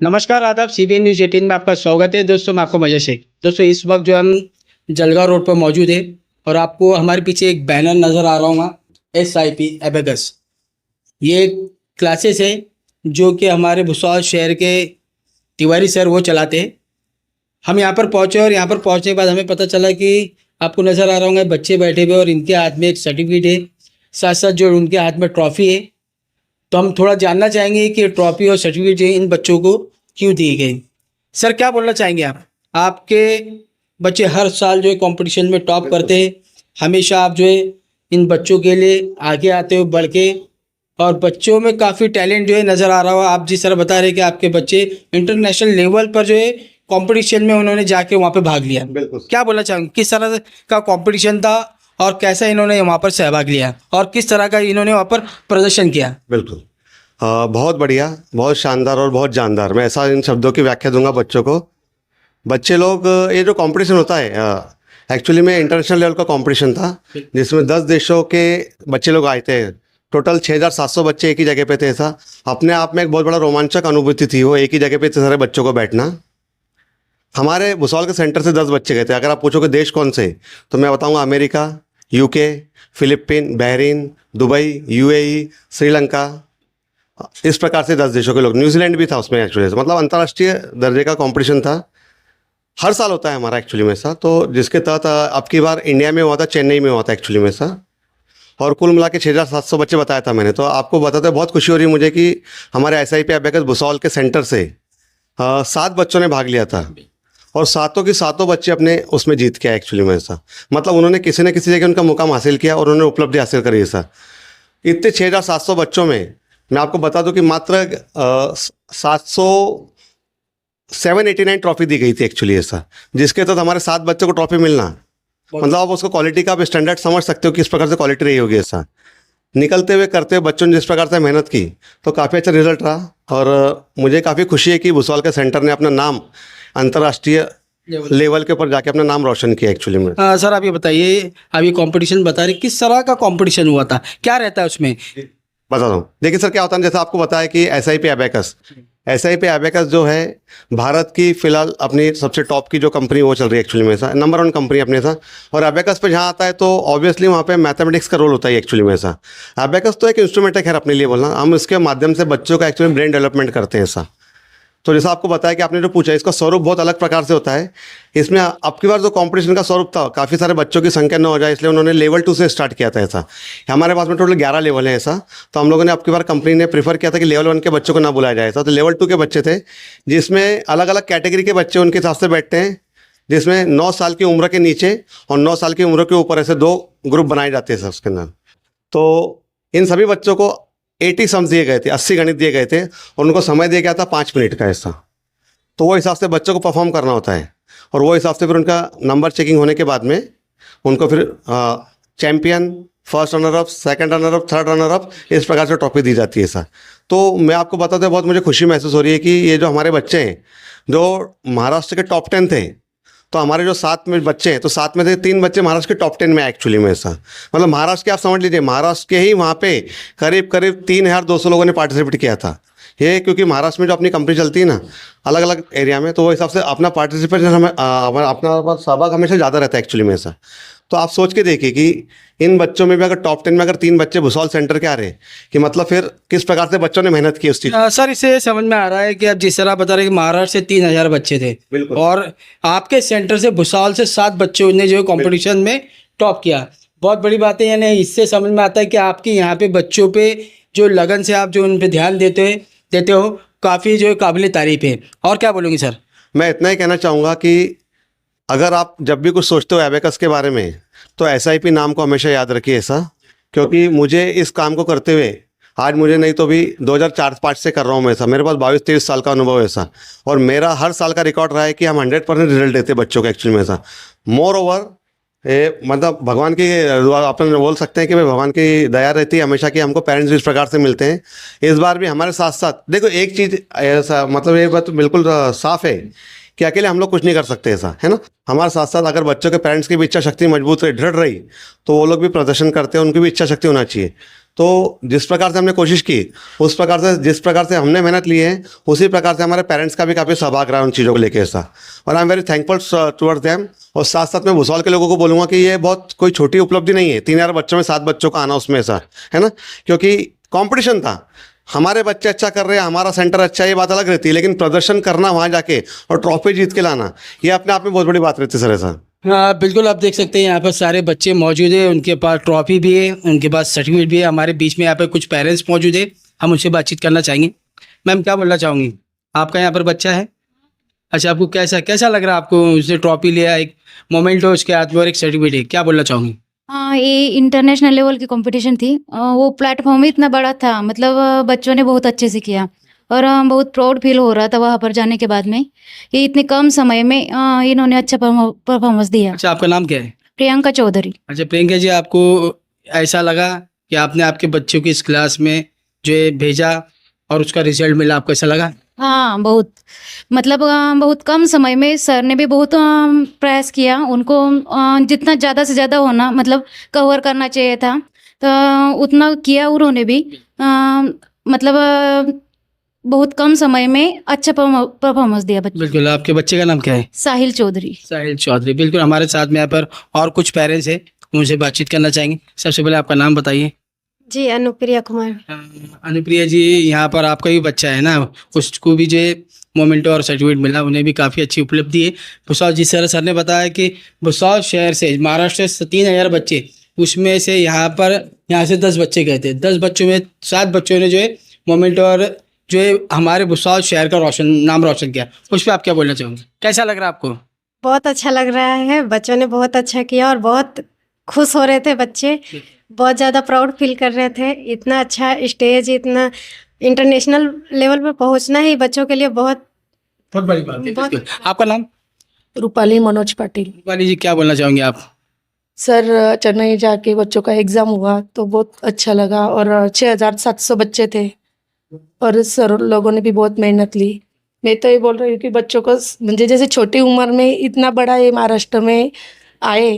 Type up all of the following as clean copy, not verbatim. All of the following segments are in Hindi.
नमस्कार, आदाब। सीबीएन न्यूज़ 18 में आपका स्वागत है। दोस्तों, मैं आपको मज़े से दोस्तों इस वक्त जो हम जलगांव रोड पर मौजूद है और आपको हमारे पीछे एक बैनर नज़र आ रहा होगा, SIP एबेकस। ये क्लासेस है जो कि हमारे भुसावल शहर के तिवारी सर वो चलाते हैं। हम यहाँ पर पहुँचे और यहाँ पर पहुँचने के बाद हमें पता चला कि आपको नज़र आ रहा होगा बच्चे बैठे हुए और इनके हाथ में एक सर्टिफिकेट है, साथ साथ जो उनके हाथ में ट्रॉफ़ी है। तो हम थोड़ा जानना चाहेंगे कि ट्रॉफी और सर्टिफिकेट जो है इन बच्चों को क्यों दी गई। सर, क्या बोलना चाहेंगे आप? आपके बच्चे हर साल जो है कंपटीशन में टॉप करते हैं। हमेशा आप जो है इन बच्चों के लिए आगे आते हो बढ़ के, और बच्चों में काफ़ी टैलेंट जो है नज़र आ रहा हो। आप जिस तरह बता रहे हैं कि आपके बच्चे इंटरनेशनल लेवल पर जो है कंपटीशन में उन्होंने जाके वहाँ पे भाग लिया। बिल्कुल। क्या बोलना चाहेंगे, किस तरह का कंपटीशन था और कैसा इन्होंने वहाँ पर सहभाग लिया और किस तरह का इन्होंने वहाँ पर प्रदर्शन किया? बिल्कुल। बहुत बढ़िया, बहुत शानदार और बहुत जानदार। मैं ऐसा इन शब्दों की व्याख्या दूंगा बच्चों को। बच्चे लोग ये जो कंपटीशन होता है एक्चुअली में इंटरनेशनल लेवल का कंपटीशन था, जिसमें 10 देशों के बच्चे लोग आए थे। टोटल 6700 बच्चे एक ही जगह पे थे। ऐसा अपने आप में एक बहुत बड़ा रोमांचक अनुभूति थी वो, एक ही जगह पे इतने सारे बच्चों को बैठना। हमारे भुसावल के सेंटर से 10 बच्चे गए थे। अगर आप पूछोगे देश कौन से, तो मैं बताऊंगा America, UK, Philippine, Bahrain, Dubai, UAE, Sri Lanka. इस प्रकार से 10 देशों के लोग, न्यूजीलैंड भी था उसमें एक्चुअली। मतलब अंतर्राष्ट्रीय दर्जे का कंपटीशन था। हर साल होता है हमारा एक्चुअली में ऐसा, तो जिसके तहत अब की बार इंडिया में हुआ था, चेन्नई में हुआ था एक्चुअली में ऐसा। और कुल मिला के 6700 बच्चे बताया था मैंने। तो आपको बताते बहुत खुशी हो रही है मुझे कि हमारे SIP एबेकस भुसावल के सेंटर से 7 बच्चों ने भाग लिया था और सातों के सातों बच्चे अपने उसमें जीत के आए एक्चुअली में ऐसा। मतलब उन्होंने किसी न किसी जगह उनका मुकाम हासिल किया और उन्होंने उपलब्धि हासिल करी ऐसा। इतने 6700 बच्चों में मैं आपको बता दूं कि मात्र 789 ट्रॉफी दी गई थी एक्चुअली ऐसा, जिसके तहत हमारे 7 बच्चों को ट्रॉफी मिलना, मतलब आप उसको क्वालिटी का आप स्टैंडर्ड समझ सकते हो कि किस प्रकार से क्वालिटी रही होगी ऐसा। निकलते हुए करते हुए बच्चों ने जिस प्रकार से मेहनत की, तो काफ़ी अच्छा रिजल्ट रहा। और मुझे काफ़ी खुशी है कि भुसावल के सेंटर ने अपना नाम अंतर्राष्ट्रीय लेवल के ऊपर जाके अपना नाम रोशन किया एक्चुअली में। सर, आप ये बताइए, अभी कंपटीशन बता रहे, किस तरह का कंपटीशन हुआ था, क्या रहता है उसमें? बता दूँ, देखिए सर क्या होता है, जैसा आपको बताया कि SIP एबेकस जो है भारत की फिलहाल अपनी सबसे टॉप की जो कंपनी वो चल रही है एक्चुअली में ऐसा, नंबर 1 कंपनी अपने सा। और एबेकस पे जहाँ आता है तो ऑब्वियसली वहाँ पे मैथमेटिक्स का रोल होता है एक्चुअली में ऐसा। एबेकस तो एक इंस्ट्रूमेंट है, खैर अपने लिए बोलना, हम इसके माध्यम से बच्चों का एक्चुअली ब्रेन डेवलपमेंट करते हैं ऐसा। तो जैसा आपको बताया कि आपने जो पूछा, इसका स्वरूप बहुत अलग प्रकार से होता है। इसमें अब की बार जो कंपटीशन का स्वरूप था, काफ़ी सारे बच्चों की संख्या न हो जाए इसलिए उन्होंने लेवल 2 से स्टार्ट किया था ऐसा। हमारे पास में टोटल 11 लेवल है ऐसा। तो हम लोगों ने अब की बार कंपनी ने प्रीफर किया था कि लेवल 1 के बच्चों को ना बुलाया जाए ऐसा। तो लेवल 2 के बच्चे थे, जिसमें अलग अलग कैटेगरी के बच्चे उनके हिसाब से बैठते हैं, जिसमें 9 साल की उम्र के नीचे और 9 साल की उम्र के ऊपर ऐसे 2 ग्रुप बनाए जाते हैं सर उसके अंदर। तो इन सभी बच्चों को 80 सम्स दिए गए थे, 80 गणित दिए गए थे और उनको समय दिया गया था 5 मिनट का ऐसा। तो वो हिसाब से बच्चों को परफॉर्म करना होता है और वो हिसाब से फिर उनका नंबर चेकिंग होने के बाद में उनको फिर champion, first runner up, second runner up, third runner up, इस प्रकार से ट्रॉफी दी जाती है सर। तो मैं आपको बताते बहुत मुझे खुशी महसूस हो रही है कि ये जो हमारे बच्चे हैं जो महाराष्ट्र के टॉप 10 थे, तो हमारे जो 7 में बच्चे हैं, तो 7 में से 3 बच्चे महाराष्ट्र के टॉप 10 में एक्चुअली में ऐसा। मतलब महाराष्ट्र के आप समझ लीजिए, महाराष्ट्र के ही वहाँ पे करीब 3200 लोगों ने पार्टिसिपेट किया था। ये क्योंकि महाराष्ट्र में जो अपनी कंपनी चलती है ना अलग अलग एरिया में, तो वो हिसाब से अपना पार्टिसिपेशन हमें अपना सहभाग हमेशा ज़्यादा रहता है एक्चुअली में ऐसा। तो आप सोच के देखिए कि इन बच्चों में भी अगर टॉप 10 में अगर 3 बच्चे भुसावल सेंटर के आ रहे, कि मतलब फिर किस प्रकार से बच्चों ने मेहनत की उस चीज़। सर, इससे समझ में आ रहा है कि आप जिस तरह बता रहे हैं कि महाराष्ट्र से 3000 बच्चे थे, बिल्कुल। और आपके सेंटर से भुसावल से 7 बच्चों ने जो कंपटीशन में टॉप किया। बहुत बड़ी बात है। यानी इससे समझ में आता है कि आपके यहाँ पे बच्चों पे जो लगन से आप जो उन पे ध्यान देते हो, काफ़ी जो काबिल तारीफ है। और क्या बोलूँगी सर? मैं इतना ही कहना चाहूँगा कि अगर आप जब भी कुछ सोचते हो एबेकस के बारे में, तो SIP नाम को हमेशा याद रखिए ऐसा। क्योंकि मुझे इस काम को करते हुए आज मुझे नहीं तो भी 2004-5 से कर रहा हूँ मैं ऐसा। मेरे पास 22-23 साल का अनुभव है ऐसा, और मेरा हर साल का रिकॉर्ड रहा है कि हम 100% रिजल्ट देते बच्चों को एक्चुअली में ऐसा। मोर ओवर मतलब भगवान की अपन बोल सकते हैं कि भाई भगवान की दया रहती है हमेशा कि हमको पेरेंट्स भी इस प्रकार से मिलते हैं। इस बार भी हमारे साथ साथ देखो एक चीज़ ऐसा, मतलब ये बात बिल्कुल साफ है कि अकेले हम लोग कुछ नहीं कर सकते ऐसा, है ना। हमारे साथ साथ अगर बच्चों के पेरेंट्स की भी इच्छा शक्ति मजबूत रही, दृढ़ रही, तो वो लोग भी प्रदर्शन करते हैं, उनकी भी इच्छा शक्ति होना चाहिए। तो जिस प्रकार से हमने कोशिश की, उस प्रकार से जिस प्रकार से हमने मेहनत ली है, उसी प्रकार से हमारे पेरेंट्स का भी काफ़ी सहभाग रहा है उन चीज़ों को लेकर ऐसा, और I am very thankful towards them. और साथ साथ मैं भुसावल के लोगों को बोलूँगा कि ये बहुत कोई छोटी उपलब्धि नहीं है, 3000 बच्चों में 7 बच्चों का आना उसमें ऐसा, है ना, क्योंकि कंपटीशन था। हमारे बच्चे अच्छा कर रहे हैं, हमारा सेंटर अच्छा है, ये बात अलग रहती है, लेकिन प्रदर्शन करना वहाँ जाके और ट्रॉफी जीत के लाना, ये अपने आप में बहुत बड़ी बात रहती है सर ऐसा। हाँ बिल्कुल, आप देख सकते हैं यहाँ पर सारे बच्चे मौजूद हैं, उनके पास ट्रॉफी भी है, उनके पास सर्टिफिकेट भी है। हमारे बीच में यहाँ पर कुछ पेरेंट्स मौजूद है, हम उनसे बातचीत करना चाहेंगे। मैम क्या बोलना चाहूँगी, आपका यहाँ पर बच्चा है, अच्छा आपको कैसा कैसा लग रहा है, आपको उसने ट्रॉफी लिया, एक मोमेंट हो उसके हाथ में और एक सर्टिफिकेट है, क्या बोलना चाहूँगी। हाँ, ये इंटरनेशनल लेवल की कंपटीशन थी। वो प्लेटफॉर्म इतना बड़ा था, मतलब बच्चों ने बहुत अच्छे से किया और बहुत प्राउड फील हो रहा था वहाँ पर जाने के बाद में। ये इतने कम समय में इन्होंने अच्छा परफॉर्मेंस दिया। अच्छा आपका नाम क्या है। प्रियंका चौधरी। अच्छा प्रियंका जी, आपको ऐसा लगा कि आपने आपके बच्चों की इस क्लास में जो है भेजा और उसका रिजल्ट मिला, आपको ऐसा लगा। हाँ बहुत, मतलब बहुत कम समय में सर ने भी बहुत प्रयास किया, उनको जितना ज़्यादा से ज़्यादा होना मतलब कवर करना चाहिए था, तो उतना किया उन्होंने भी। मतलब बहुत कम समय में अच्छा परफॉर्मेंस दिया बच्चे। बिल्कुल, आपके बच्चे का नाम क्या है। साहिल चौधरी। साहिल चौधरी, बिल्कुल हमारे साथ में यहाँ पर और कुछ पेरेंट्स हैं, उनसे बातचीत करना चाहेंगे। सबसे पहले आपका नाम बताइए। जी अनुप्रिया कुमार। अनुप्रिया जी, यहाँ पर आपका भी बच्चा है ना, उसको भी जो है मोमेंटो और सर्टिफिकेट मिला, उन्हें भी काफ़ी अच्छी उपलब्धि है। भुसावल जी सर ने बताया कि भुसावल शहर से महाराष्ट्र से 3000 बच्चे, उसमें से यहाँ से 10 बच्चे गए थे। 10 बच्चों में 7 बच्चों ने जो है मोमेंटो और जो है हमारे भुसावल शहर का नाम रोशन किया। उस पर आप क्या बोलना चाहोगे, कैसा लग रहा है आपको। बहुत अच्छा लग रहा है, बच्चों ने बहुत अच्छा किया और बहुत खुश हो रहे थे बच्चे, बहुत ज़्यादा प्राउड फील कर रहे थे। इतना अच्छा स्टेज, इतना इंटरनेशनल लेवल पर पहुंचना ही बच्चों के लिए बहुत बड़ी बात है। बिल्कुल। आपका नाम। रूपाली मनोज पाटिल। रूपाली जी, क्या बोलना चाहोगे आप। सर चेन्नई जाके बच्चों का एग्ज़ाम हुआ तो बहुत अच्छा लगा और 6700 बच्चे थे और सर लोगों ने भी बहुत मेहनत ली। मैं तो ये बोल रही हूँ कि बच्चों को मुझे जैसे छोटी उम्र में इतना बड़ा ये महाराष्ट्र में आए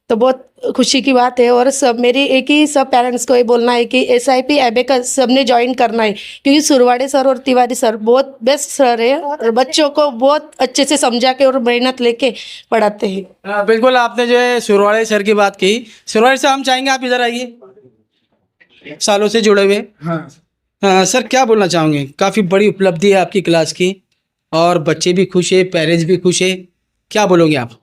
तो बहुत खुशी की बात है। और सब मेरी एक ही सब पेरेंट्स को ये बोलना है कि SIP एबेकस सबने ज्वाइन करना है, क्योंकि सुरवाड़े सर और तिवारी सर बहुत बेस्ट सर है और बच्चों को बहुत अच्छे से समझा के और मेहनत लेके पढ़ाते हैं। बिल्कुल, आपने जो है सुरवाड़े सर की बात की। सुरवाड़े सर, हम चाहेंगे आप इधर आइए, सालों से जुड़े हुए। हाँ सर, क्या बोलना चाहोगे, काफ़ी बड़ी उपलब्धि है आपकी क्लास की और बच्चे भी खुश है, पेरेंट्स भी खुश है, क्या बोलोगे आप।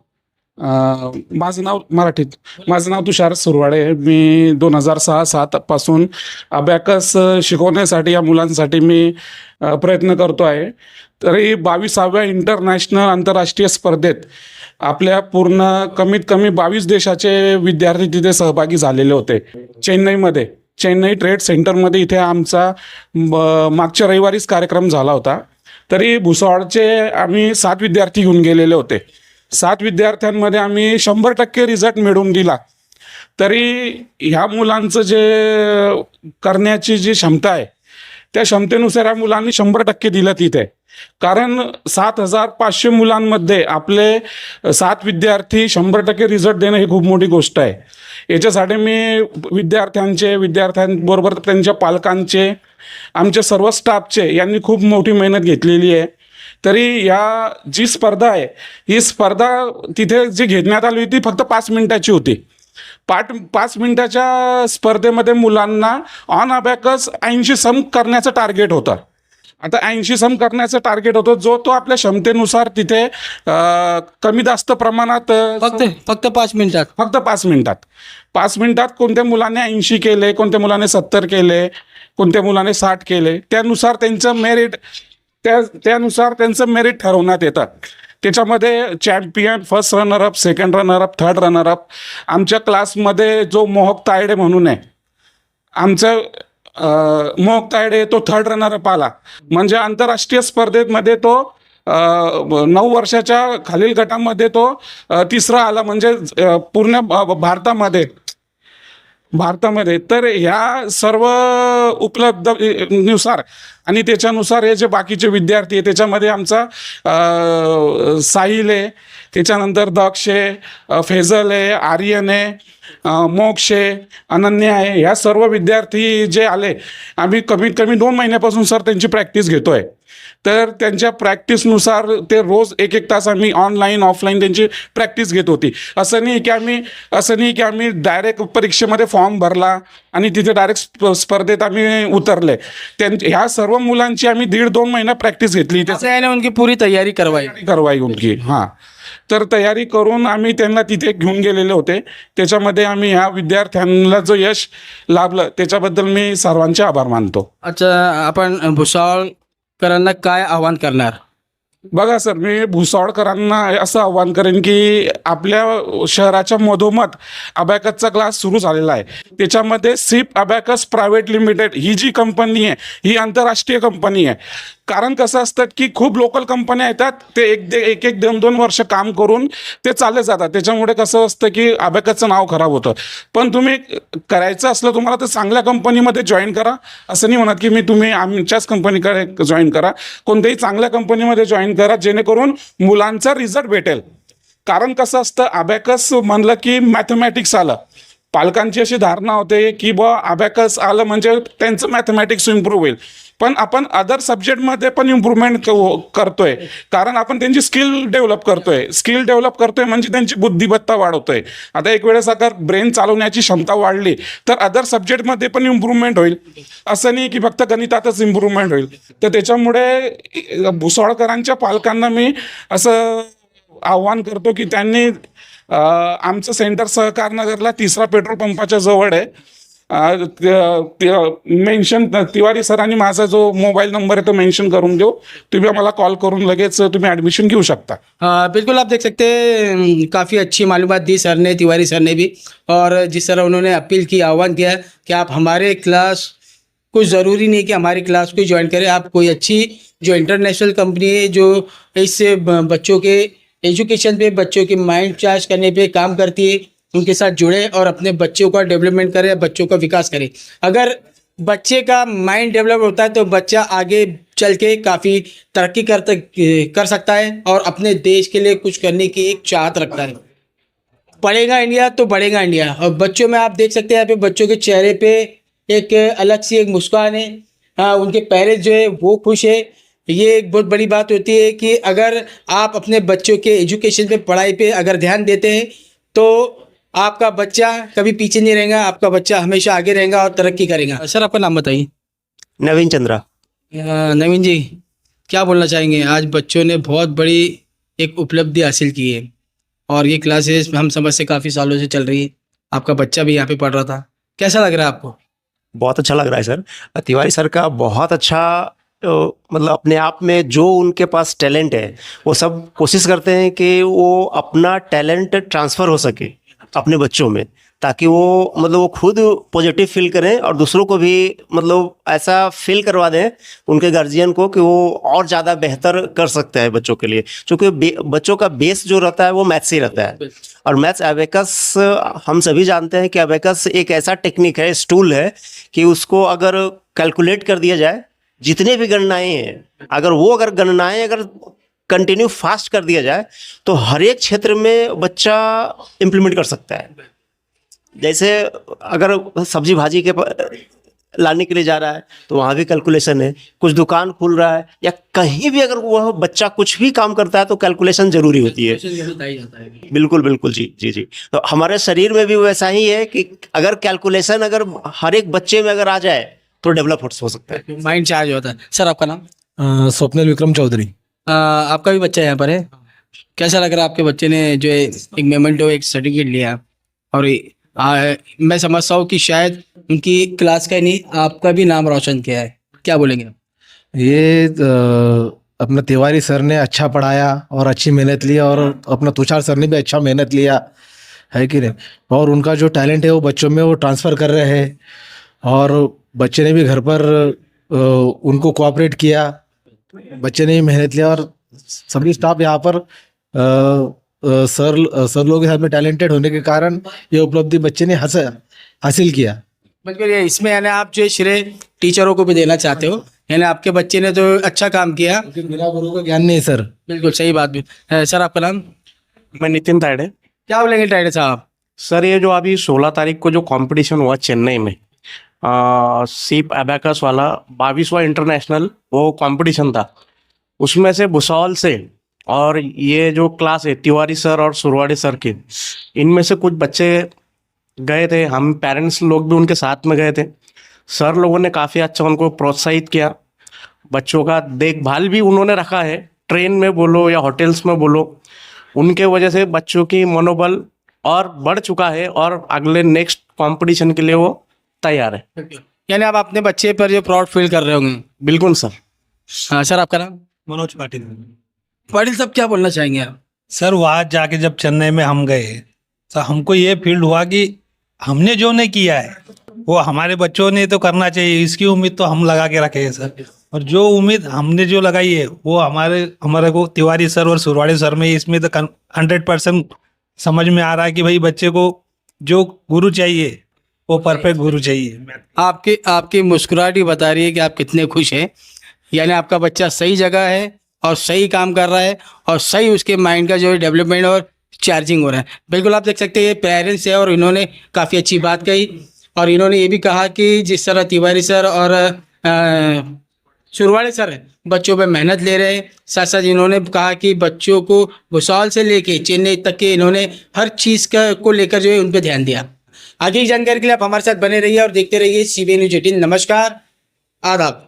माझं नाव मराठीत माझं नाव तुषार सुरवाडे आहे. मी 2006-07 पासून अबॅकस शिकवण्यासाठी या मुलांसाठी मी प्रयत्न करतो आहे. तरी 22व्या इंटरनॅशनल आंतरराष्ट्रीय स्पर्धेत आपल्या पूर्ण कमीत कमी 22 देशाचे विद्यार्थी तिथे सहभागी झालेले होते. चेन्नई ट्रेड सेंटरमध्ये इथे आमचा मागच्या रविवारीच कार्यक्रम झाला होता. तरी भुसावळचे आम्ही 7 विद्यार्थी घेऊन गेलेले होते. 7 विद्यार्थ्यांमध्ये आम्ही 100% रिझल्ट मिळवून दिला. तरी ह्या मुलांचं जे करण्याची जी क्षमता आहे त्या क्षमतेनुसार या मुलांनी 100% दिलं तिथे. कारण 7500 मुलांमध्ये आपले 7 विद्यार्थी 100% रिझल्ट देणं ही खूप मोठी गोष्ट आहे. याच्यासाठी मी विद्यार्थ्यांबरोबर त्यांच्या पालकांचे, आमच्या सर्व स्टाफचे यांनी खूप मोठी मेहनत घेतलेली आहे. तरी या जी स्पर्धा आहे ही स्पर्धा तिथे जी घेण्यात आली होती फक्त 5 मिनिटाची होती. 5 मिनिटाच्या स्पर्धेमध्ये मुलांना ऑन अबॅकस 80 सम करण्याचं टार्गेट होतं. आता 80 सम करण्याचं टार्गेट होतं, जो तो आपल्या क्षमतेनुसार तिथे कमी जास्त प्रमाणात फक्त 5 मिनिटात फक्त 5 मिनिटात कोणत्या मुलाने 80 केले, कोणत्या मुलाने 70 केले, कोणत्या मुलाने 60 केले, त्यानुसार त्यांचं मेरिट ठरवण्यात येतात. त्याच्यामध्ये champion, first runner-up, second runner-up, third runner-up. आमच्या क्लासमध्ये जो मोहक तायडे म्हणून आहे, आमचं मोहक तायडे तो थर्ड रनरअप आला. म्हणजे आंतरराष्ट्रीय स्पर्धेमध्ये तो 9 वर्षाच्या खालील गटामध्ये तो 3रा आला. म्हणजे पूर्ण भारतामध्ये भारतामध्ये. तर ह्या सर्व उपलब्धनुसार आणि त्याच्यानुसार हे जे बाकीचे विद्यार्थी आहे त्याच्यामध्ये आमचा साहिल आहे, त्याच्यानंतर दक्ष आहे, फेजल आहे, आर्यन आहे, मोक्ष आहे, अनन्या आहे. ह्या सर्व विद्यार्थी जे आले, आम्ही कमीत कमी 2 महिन्यापासून सर त्यांची प्रॅक्टिस घेतोय. तर त्यांच्या प्रॅक्टिसनुसार ते रोज 1-1 तास आम्ही ऑनलाईन ऑफलाईन त्यांची प्रॅक्टिस घेत होती. असं नाही की आम्ही डायरेक्ट परीक्षेमध्ये फॉर्म भरला आणि तिथे डायरेक्ट स्पर्धेत आम्ही उतरले. ह्या सर्व मुलांची आम्ही 1.5-2 महिना प्रॅक्टिस घेतली. ऐसे है ना, उनकी पूरी तैयारी करवाई उनकी. हां, तर तयारी करून आम्ही त्यांना तिथे घेऊन गेलेले होते. त्याच्यामध्ये आम्ही ह्या विद्यार्थ्यांना जो यश लाभलं त्याच्याबद्दल मी सर्वांचे आभार मानतो. अच्छा, आपण भुसावळकरांना काय आव्हान करणार? बघा सर, मी भुसावळकरांना असं आव्हान करेन की आपल्या शहराच्या मधोमध अबॅकसचा क्लास सुरू झालेला आहे. त्याच्यामध्ये सिप अबॅकस प्रायव्हेट लिमिटेड ही जी कंपनी आहे ही आंतरराष्ट्रीय कंपनी आहे. कारण कसं असतं की खूप लोकल कंपन्या येतात, ते एक 2 वर्ष काम करून ते चालले जातात. त्याच्यामुळे कसं असतं की अबॅकसचं नाव खराब होतं. पण तुम्ही करायचं असलं तुम्हाला तर चांगल्या कंपनीमध्ये जॉईन करा. असं नाही म्हणत की तुम्ही आमच्याच कंपनीकडे जॉईन करा. कोणत्याही चांगल्या कंपनीमध्ये जॉईन करा जेणेकरून मुलांचा रिझल्ट भेटेल. कारण कसं असतं, अबॅकस म्हणलं की मॅथमॅटिक्स आलं. पालकांची अशी धारणा होते की अबॅकस आलं म्हणजे त्यांचं मॅथमॅटिक्स इम्प्रूव्ह होईल. पण आपण अदर सब्जेक्टमध्ये पण इम्प्रूव्हमेंट करतोय, कारण आपण त्यांची स्किल डेव्हलप करतोय म्हणजे त्यांची बुद्धिमत्ता वाढवतोय. आता एक वेळेस अगर ब्रेन चालवण्याची क्षमता वाढली तर अदर सब्जेक्टमध्ये पण इम्प्रूव्हमेंट होईल. असं नाही की फक्त गणितातच इम्प्रूव्हमेंट होईल. तर त्याच्यामुळे भुसावळकरांच्या पालकांना मी असं आव्हान करतो की त्यांनी आमचं सेंटर सहकार नगरला 3रा पेट्रोल पंपाच्या जवळ आहे. मेन्शन तिवारी सरांनी माझा जो मोबाईल नंबर है तो मेंशन करून देऊ. तुम्ही आम्हाला कॉल करून लगेच तुम्ही ॲडमिशन घेऊ शकता. बिल्कुल, आप देख सकते हैं काफ़ी अच्छी मालूमात दी सर ने, तिवारी सर ने भी. और जिस तरह उन्होंने अपील की, आह्वान किया कि आप हमारे क्लास, कुछ ज़रूरी नहीं कि हमारी क्लास को ज्वाइन करें, आप कोई अच्छी जो इंटरनेशनल कंपनी है जो इससे बच्चों के एजुकेशन पे, बच्चों के माइंड चार्ज करने पे काम करती है, उनके साथ जुड़े और अपने बच्चों का डेवलपमेंट करें, बच्चों का विकास करें. अगर बच्चे का माइंड डेवलप होता है तो बच्चा आगे चल के काफ़ी तरक्की कर सकता है और अपने देश के लिए कुछ करने की एक चाहत रखता है. पढ़ेगा इंडिया तो बढ़ेगा इंडिया. और बच्चों में आप देख सकते हैं यहाँ पे बच्चों के चेहरे पे एक अलग सी एक मुस्कान है. उनके पेरेंट्स जो है वो खुश है. ये एक बहुत बड़ी बात होती है कि अगर आप अपने बच्चों के एजुकेशन पे, पढ़ाई पे अगर ध्यान देते हैं तो आपका बच्चा कभी पीछे नहीं रहेगा, आपका बच्चा हमेशा आगे रहेगा और तरक्की करेगा. सर, आपका नाम बताइए. नवीन चंद्रा. नवीन जी, क्या बोलना चाहेंगे? आज बच्चों ने बहुत बड़ी एक उपलब्धि हासिल की है और ये क्लासेस हम समझ से काफ़ी सालों से चल रही है. आपका बच्चा भी यहाँ पे पढ़ रहा था. कैसा लग रहा है आपको? बहुत अच्छा लग रहा है सर. तिवारी सर का बहुत अच्छा मतलब अपने आप में जो उनके पास टैलेंट है वो सब कोशिश करते हैं कि वो अपना टैलेंट ट्रांसफ़र हो सके अपने बच्चों में, ताकि वो मतलब वो खुद पॉजिटिव फील करें और दूसरों को भी मतलब ऐसा फील करवा दें उनके गार्जियन को कि वो और ज़्यादा बेहतर कर सकते हैं बच्चों के लिए. क्योंकि बच्चों का बेस जो रहता है वो मैथ्स ही रहता है. और मैथ्स अबेकस हम सभी जानते हैं कि अबेकस एक ऐसा टेक्निक है, टूल है कि उसको अगर कैलकुलेट कर दिया जाए, जितने भी गणनाएं हैं अगर गणनाएं अगर कंटिन्यू फास्ट कर दिया जाए तो हर एक क्षेत्र में बच्चा इम्प्लीमेंट कर सकता है. जैसे अगर सब्जी भाजी के लाने के लिए जा रहा है तो वहाँ भी कैलकुलेशन है. कुछ दुकान खुल रहा है या कहीं भी अगर वह बच्चा कुछ भी काम करता है तो कैलकुलेशन जरूरी होती है. बिल्कुल बिल्कुल जी जी जी. तो हमारे शरीर में भी वैसा ही है कि अगर कैलकुलेशन अगर हर एक बच्चे में अगर आ जाए तो डेवलप हो सकता है, माइंड चार्ज होता है. सर, आपका नाम? स्वप्निल विक्रम चौधरी. आपका भी बच्चा यहाँ पर है. कैसा लग रहा है आपके बच्चे ने जो है एक मेमेंटो, एक सर्टिफिकेट लिया? और मैं समझता हूँ कि शायद उनकी क्लास का ही नहीं, आपका भी नाम रोशन किया है. क्या बोलेंगे आप? ये अपना तिवारी सर ने अच्छा पढ़ाया और अच्छी मेहनत लिया और अपना तुषार सर ने भी अच्छा मेहनत लिया है कि नहीं. और उनका जो टैलेंट है वो बच्चों में वो ट्रांसफ़र कर रहे हैं और बच्चे ने भी घर पर उनको कोऑपरेट किया. बच्चे ने भी मेहनत लिया और सभी स्टाफ यहाँ पर सर लोग यहाँ में टैलेंटेड होने के कारण ये उपलब्धि बच्चे ने हासिल किया। बिल्कुल, ये इसमें यानी आप जो श्रेय टीचरों को भी देना चाहते हो, यानी आपके बच्चे ने तो अच्छा काम किया। मेरा गुरु का ज्ञान नहीं सर। बिल्कुल सही बात भी। सर आपका नाम? मैं नितिन तायडे। क्या बोलेंगे टाइडे साहब? सर ये जो अभी 16 तारीख को जो कंपटीशन हुआ चेन्नई में, सीप एबेकस वाला 22वां इंटरनेशनल वो कंपटीशन था, उसमें से भुसावल से और ये जो क्लास है तिवारी सर और सुरवाड़ी सर की, इनमें से कुछ बच्चे गए थे, हम पेरेंट्स लोग भी उनके साथ में गए थे। सर लोगों ने काफ़ी अच्छा उनको प्रोत्साहित किया, बच्चों का देखभाल भी उन्होंने रखा है, ट्रेन में बोलो या होटल्स में बोलो, उनके वजह से बच्चों की मनोबल और बढ़ चुका है और अगले नेक्स्ट कंपटीशन के लिए वो तैयार है। यानी आप अपने बच्चे पर जो प्राउड फील कर रहे होंगे। बिल्कुल सर। हाँ सर आपका नाम? मनोज पाटिल। पाटिल साहब क्या बोलना चाहेंगे आप? सर वहाँ जाके जब चेन्नई में हम गए तो हमको ये फील्ड हुआ कि हमने जो नहीं किया है वो हमारे बच्चों ने तो करना चाहिए, इसकी उम्मीद तो हम लगा के रखे हैं सर। और जो उम्मीद हमने जो लगाई है वो हमारे को तिवारी सर और सुरवाड़ी सर में इसमें तो 100% समझ में आ रहा है कि भाई बच्चे को जो गुरु चाहिए वो परफेक्ट गुरु चाहिए। आपकी मुस्कुराहट ही बता रही है कि आप कितने खुश हैं। यानी आपका बच्चा सही जगह है और सही काम कर रहा है और सही उसके माइंड का जो है डेवलपमेंट और चार्जिंग हो रहा है। बिल्कुल आप देख सकते हैं ये पेरेंट्स है और इन्होंने काफ़ी अच्छी बात कही और इन्होंने ये भी कहा कि जिस तरह तिवारी सर और सुरवाड़ी सर बच्चों पे मेहनत ले रहे हैं, साथ साथ इन्होंने कहा कि बच्चों को भुसावल से लेके चेन्नई तक के इन्होंने हर चीज़ को लेकर जो है उन पर ध्यान दिया। आगे की जानकारी के लिए आप हमारे साथ बने रहिए और देखते रहिए CBN News 18। नमस्कार, आदाब।